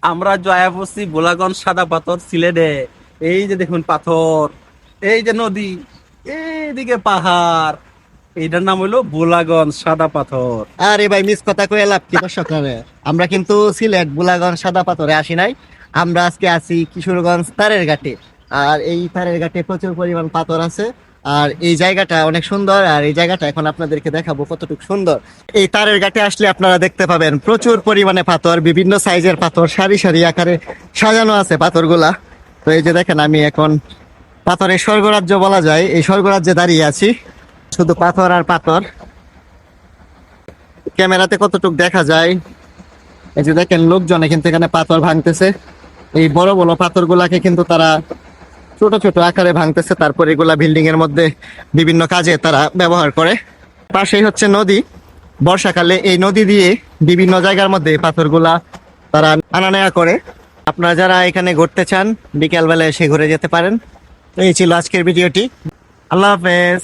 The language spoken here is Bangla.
আমরা জয়া পড়ছি বোলাগঞ্জ সাদা পাথর সিলেটে। এই যে দেখুন পাথর, এই যে নদী, এইদিকে পাহাড়, এইটার নাম হলো বোলাগঞ্জ সাদা পাথর। আরে ভাই মিস কথা কয়ে লাভ কি দর্শকরা, আমরা কিন্তু সিলেট বুলাগঞ্জ সাদা পাথরে আসি নাই। আমরা আজকে আছি কিশোরগঞ্জ তারের ঘাটে। আর এই তারের ঘাটে প্রচুর পরিমাণ পাথর আছে। আর এই জায়গাটা অনেক সুন্দর, আর এই জায়গাটা এখন আপনাদেরকে দেখাবো কতটুকু সুন্দর। এই তারের ঘাটে আসলে আপনারা দেখতে পাবেন প্রচুর পরিমাণে পাথর, বিভিন্ন সাইজের পাথর সারি সারি আকারে সাজানো আছে পাথরগুলা। তো এই যে দেখেন, আমি এখন পাথরের স্বর্গরাজ্য বলা যায়, এই স্বর্গরাজ্যে দাঁড়িয়ে আছি। শুধু পাথর আর পাথর। ক্যামেরাতে কতটুকু দেখা যায়, এই যে দেখেন লোকজনে কিন্তু এখানে পাথর ভাঙতেছে। এই বড় বড় পাথর গুলাকে কিন্তু তারা ছোট ছোট আকারে ভাঙতেছে, তারপর এগুলা বিল্ডিং এর মধ্যে বিভিন্ন কাজে তারা ব্যবহার করে। পাশেই হচ্ছে নদী। বর্ষাকালে এই নদী দিয়ে বিভিন্ন জায়গার মধ্যে এই পাথরগুলা তারা আনা নেয়া করে। আপনারা যারা এখানে ঘুরতে চান বিকেল বেলা এসে ঘুরে যেতে পারেন। তো এই ছিল আজকের ভিডিওটি। আল্লাহ হাফেজ।